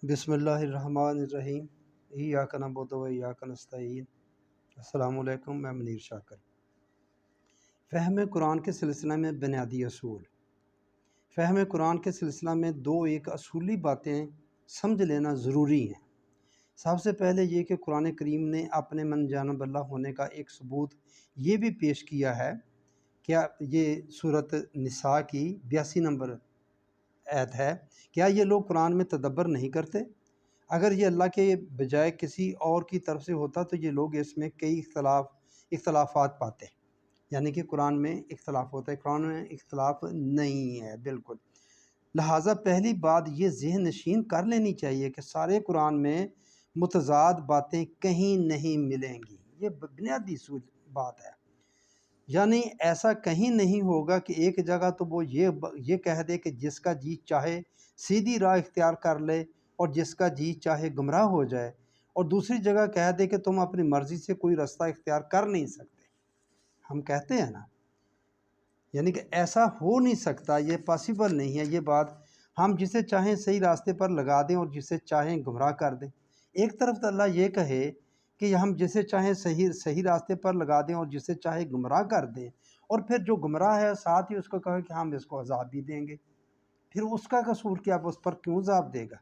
بسم اللہ الرحمن الرحیم ایاک نعبد و ایاک نستعین۔ السلام علیکم، میں منیر شاکر۔ فہم قرآن کے سلسلہ میں بنیادی اصول۔ فہم قرآن کے سلسلہ میں ایک اصولی باتیں سمجھ لینا ضروری ہیں۔ سب سے پہلے یہ کہ قرآن کریم نے اپنے من جانب اللہ ہونے کا ایک ثبوت یہ بھی پیش کیا ہے۔ کیا یہ سورۃ نساء کی 82 نمبر آیت ہے، کیا یہ لوگ قرآن میں تدبر نہیں کرتے؟ اگر یہ اللہ کے بجائے کسی اور کی طرف سے ہوتا تو یہ لوگ اس میں کئی اختلافات پاتے، یعنی کہ قرآن میں اختلاف ہوتا ہے، قرآن میں اختلاف نہیں ہے بالکل۔ لہٰذا پہلی بات یہ ذہن نشین کر لینی چاہیے کہ سارے قرآن میں متضاد باتیں کہیں نہیں ملیں گی۔ یہ بنیادی بات ہے، یعنی ایسا کہیں نہیں ہوگا کہ ایک جگہ تو وہ یہ کہہ دے کہ جس کا جی چاہے سیدھی راہ اختیار کر لے اور جس کا جی چاہے گمراہ ہو جائے، اور دوسری جگہ کہہ دے کہ تم اپنی مرضی سے کوئی راستہ اختیار کر نہیں سکتے۔ ہم کہتے ہیں نا، یعنی کہ ایسا ہو نہیں سکتا، یہ پاسیبل نہیں ہے یہ بات۔ ہم جسے چاہیں صحیح راستے پر لگا دیں اور جسے چاہیں گمراہ کر دیں۔ ایک طرف تو اللہ یہ کہے کہ ہم جسے چاہیں صحیح راستے پر لگا دیں اور جسے چاہے گمراہ کر دیں، اور پھر جو گمراہ ہے ساتھ ہی اس کو کہے کہ ہم اس کو عذاب بھی دیں گے، پھر اس کا قصور کیا، اس پر کیوں عذاب دے گا؟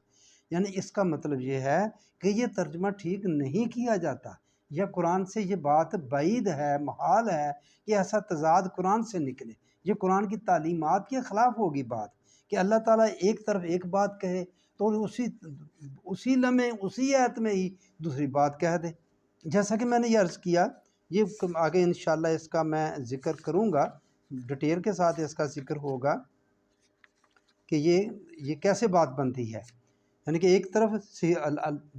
یعنی اس کا مطلب یہ ہے کہ یہ ترجمہ ٹھیک نہیں کیا جاتا، یا قرآن سے یہ بات بعید ہے، محال ہے کہ ایسا تضاد قرآن سے نکلے۔ یہ قرآن کی تعلیمات کے خلاف ہوگی بات کہ اللہ تعالیٰ ایک طرف ایک بات کہے تو اسی لمحے اسی آیت میں ہی دوسری بات کہہ دے۔ جیسا کہ میں نے یہ عرض کیا، یہ آگے انشاءاللہ اس کا میں ذکر کروں گا، ڈیٹیل کے ساتھ اس کا ذکر ہوگا کہ یہ کیسے بات بنتی ہے۔ یعنی کہ ایک طرف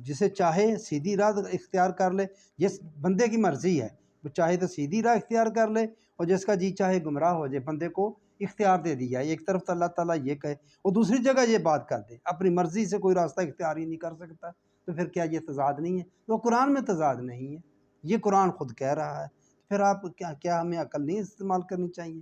جسے چاہے سیدھی راہ اختیار کر لے، جس بندے کی مرضی ہے، وہ چاہے تو سیدھی راہ اختیار کر لے، اور جس کا جی چاہے گمراہ ہو جائے، بندے کو اختیار دے دیا ہے۔ ایک طرف تو اللہ تعالیٰ یہ کہے اور دوسری جگہ یہ بات کر دے، اپنی مرضی سے کوئی راستہ اختیار ہی نہیں کر سکتا، تو پھر کیا یہ تضاد نہیں ہے؟ تو قرآن میں تضاد نہیں ہے، یہ قرآن خود کہہ رہا ہے، پھر آپ کیا ہمیں عقل نہیں استعمال کرنی چاہیے؟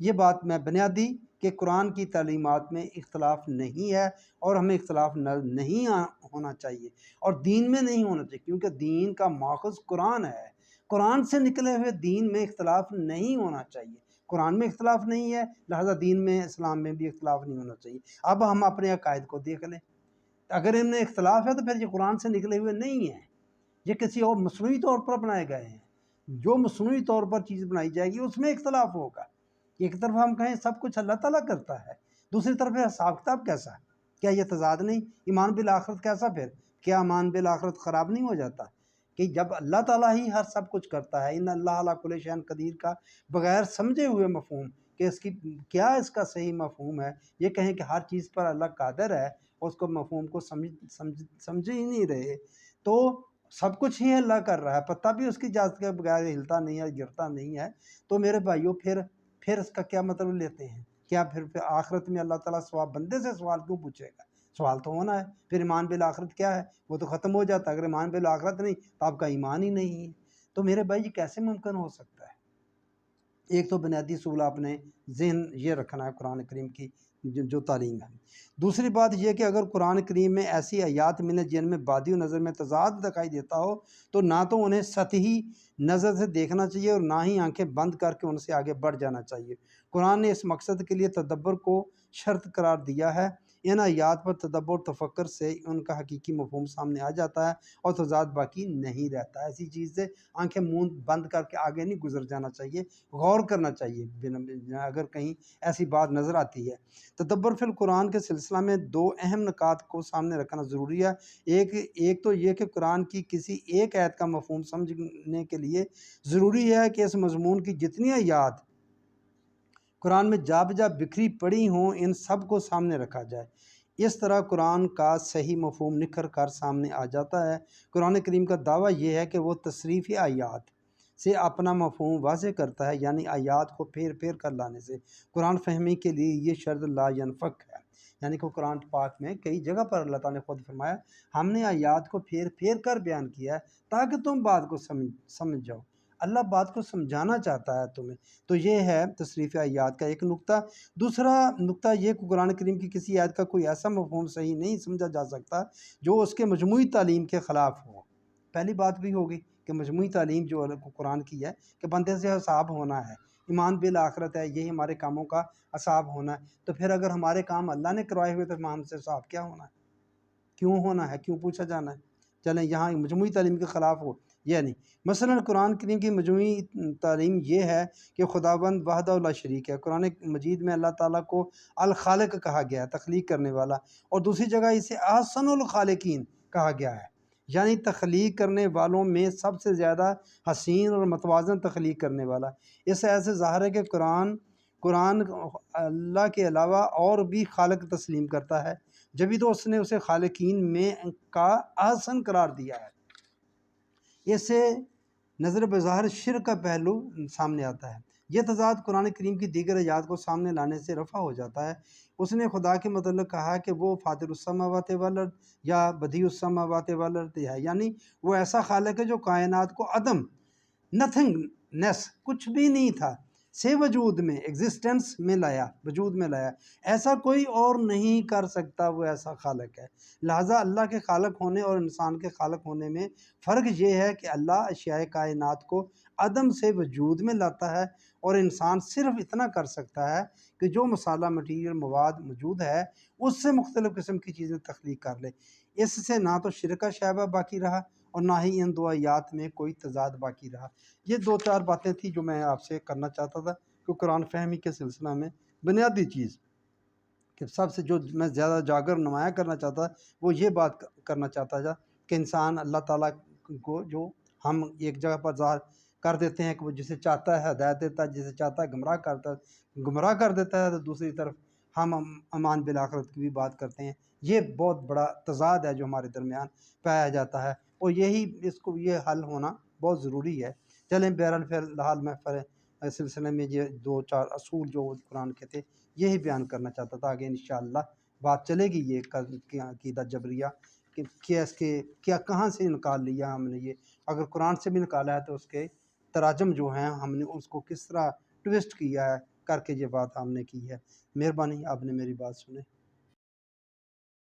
یہ بات میں بنیادی کہ قرآن کی تعلیمات میں اختلاف نہیں ہے، اور ہمیں اختلاف نہیں ہونا چاہیے، اور دین میں نہیں ہونا چاہیے، کیونکہ دین کا ماخذ قرآن ہے۔ قرآن سے نکلے ہوئے دین میں اختلاف نہیں ہونا چاہیے۔ قرآن میں اختلاف نہیں ہے، لہذا دین میں، اسلام میں بھی اختلاف نہیں ہونا چاہیے۔ اب ہم اپنے عقائد کو دیکھ لیں، اگر ان میں اختلاف ہے تو پھر یہ قرآن سے نکلے ہوئے نہیں ہیں، یہ کسی اور مصنوعی طور پر بنائے گئے ہیں۔ جو مصنوعی طور پر چیز بنائی جائے گی اس میں اختلاف ہوگا۔ ایک طرف ہم کہیں سب کچھ اللہ تعالیٰ کرتا ہے، دوسری طرف حساب کتاب کیسا؟ کیا یہ تضاد نہیں؟ ایمان بالآخرت کیسا پھر؟ کیا ایمان بالآخرت خراب نہیں ہو جاتا کہ جب اللہ تعالیٰ ہی ہر سب کچھ کرتا ہے؟ ان اللہ علی کل شیء قدیر کا بغیر سمجھے ہوئے مفہوم کہ اس کی کیا اس کا صحیح مفہوم ہے، یہ کہیں کہ ہر چیز پر اللہ قادر ہے، اس کو مفہوم کو سمجھ ہی نہیں رہے، تو سب کچھ ہی اللہ کر رہا ہے، پتہ بھی اس کی اجازت کے بغیر ہلتا نہیں ہے، گرتا نہیں ہے، تو میرے بھائیوں پھر اس کا کیا مطلب لیتے ہیں؟ کیا پھر آخرت میں اللہ تعالیٰ بندے سے سوال کیوں پوچھے گا؟ سوال تو ہونا ہے۔ پھر ایمان بالآخرت کیا ہے؟ وہ تو ختم ہو جاتا ہے۔ اگر ایمان بالآخرت نہیں تو آپ کا ایمان ہی نہیں ہے۔ تو میرے بھائی یہ کیسے ممکن ہو سکتا ہے؟ ایک تو بنیادی اصول آپ نے ذہن یہ رکھنا ہے قرآن کریم کی جو تعلیم ہے۔ دوسری بات یہ کہ اگر قرآن کریم میں ایسی آیات ملیں جن میں بادی و نظر میں تضاد دکھائی دیتا ہو تو نہ تو انہیں سطحی نظر سے دیکھنا چاہیے اور نہ ہی آنکھیں بند کر کے ان سے آگے بڑھ جانا چاہیے۔ قرآن نے اس مقصد کے لیے تدبر کو شرط قرار دیا ہے۔ ان آیات پر تدبر تفکر سے ان کا حقیقی مفہوم سامنے آ جاتا ہے اور تضاد باقی نہیں رہتا۔ ایسی چیز سے آنکھیں منہ بند کر کے آگے نہیں گزر جانا چاہیے، غور کرنا چاہیے اگر کہیں ایسی بات نظر آتی ہے۔ تدبر فی القرآن کے سلسلہ میں دو اہم نکات کو سامنے رکھنا ضروری ہے۔ ایک تو یہ کہ قرآن کی کسی ایک آیت کا مفہوم سمجھنے کے لیے ضروری ہے کہ اس مضمون کی جتنی آیات قرآن میں جا بجا بکھری پڑی ہوں ان سب کو سامنے رکھا جائے۔ اس طرح قرآن کا صحیح مفہوم نکھر کر سامنے آ جاتا ہے۔ قرآن کریم کا دعویٰ یہ ہے کہ وہ تصریفی آیات سے اپنا مفہوم واضح کرتا ہے، یعنی آیات کو پھیر پھیر کر لانے سے۔ قرآن فہمی کے لیے یہ شرط لا ینفک ہے، یعنی کہ قرآن پاک میں کئی جگہ پر اللہ تعالیٰ نے خود فرمایا ہم نے آیات کو پھیر پھیر کر بیان کیا ہے تاکہ تم بات کو سمجھ جاؤ۔ اللہ بات کو سمجھانا چاہتا ہے تمہیں۔ تو یہ ہے تصریف آیات کا ایک نقطہ۔ دوسرا نقطہ یہ کہ قرآن کریم کی کسی آیت کا کوئی ایسا مفہوم صحیح نہیں سمجھا جا سکتا جو اس کے مجموعی تعلیم کے خلاف ہو۔ پہلی بات بھی ہوگی کہ مجموعی تعلیم جو قرآن کی ہے کہ بندے سے حساب ہونا ہے، ایمان بالآخرت ہے، یہی ہمارے کاموں کا حساب ہونا ہے۔ تو پھر اگر ہمارے کام اللہ نے کروائے ہوئے تو ہم سے حساب کیا ہونا ہے؟ کیوں ہونا ہے؟ کیوں پوچھا جانا ہے؟ چلیں یہاں مجموعی تعلیم کے خلاف ہو یہ نہیں۔ مثلا قرآن کریم کی مجموعی تعلیم یہ ہے کہ خداوند وحدہ لا شریک ہے۔ قرآن مجید میں اللہ تعالیٰ کو الخالق کہا گیا ہے، تخلیق کرنے والا، اور دوسری جگہ اسے احسن الخالقین کہا گیا ہے، یعنی تخلیق کرنے والوں میں سب سے زیادہ حسین اور متوازن تخلیق کرنے والا۔ اس سے ایسے ظاہر ہے کہ قرآن اللہ کے علاوہ اور بھی خالق تسلیم کرتا ہے، جبھی تو اس نے اسے خالقین میں کا احسن قرار دیا ہے۔ اس سے نظر بظاہر شرک کا پہلو سامنے آتا ہے۔ یہ تضاد قرآن کریم کی دیگر آیات کو سامنے لانے سے رفع ہو جاتا ہے۔ اس نے خدا کے متعلق کہا کہ وہ فاطر السماوات والارض یا بدیع السماوات والارض ہے، یعنی وہ ایسا خالق ہے جو کائنات کو عدم، نتھنگنیس، کچھ بھی نہیں تھا، سے وجود میں، ایگزسٹنس میں لایا، وجود میں لایا۔ ایسا کوئی اور نہیں کر سکتا، وہ ایسا خالق ہے۔ لہٰذا اللہ کے خالق ہونے اور انسان کے خالق ہونے میں فرق یہ ہے کہ اللہ اشیاء کائنات کو عدم سے وجود میں لاتا ہے، اور انسان صرف اتنا کر سکتا ہے کہ جو مسالہ مٹیریل مواد موجود ہے اس سے مختلف قسم کی چیزیں تخلیق کر لے۔ اس سے نہ تو شرک کا شائبہ باقی رہا اور نہ ہی ان دو آیات میں کوئی تضاد باقی رہا۔ یہ دو چار باتیں تھیں جو میں آپ سے کرنا چاہتا تھا کہ قرآن فہمی کے سلسلہ میں بنیادی چیز کہ سب سے جو میں زیادہ جاگر نمایاں کرنا چاہتا وہ یہ بات کرنا چاہتا تھا کہ انسان اللہ تعالیٰ کو جو ہم ایک جگہ پر ظاہر کر دیتے ہیں کہ وہ جسے چاہتا ہے ہدایت دیتا ہے، جسے چاہتا ہے گمراہ کر دیتا ہے، تو دوسری طرف ہم امان بالآخرت کی بھی بات کرتے ہیں۔ یہ بہت بڑا تضاد ہے جو ہمارے درمیان پایا جاتا ہے، اور یہ حل ہونا بہت ضروری ہے۔ چلیں بہرحال فی الحال میں سلسلے میں یہ دو چار اصول جو قرآن کے تھے یہی بیان کرنا چاہتا تھا۔ آگے انشاءاللہ بات چلے گی یہ عقیدہ جبریہ کہ کیا کہاں سے نکال لیا ہم نے، یہ اگر قرآن سے بھی نکالا ہے تو اس کے تراجم جو ہیں ہم نے اس کو کس طرح ٹویسٹ کیا ہے کر کے یہ بات ہم نے کی ہے۔ مہربانی آپ نے میری بات سنے۔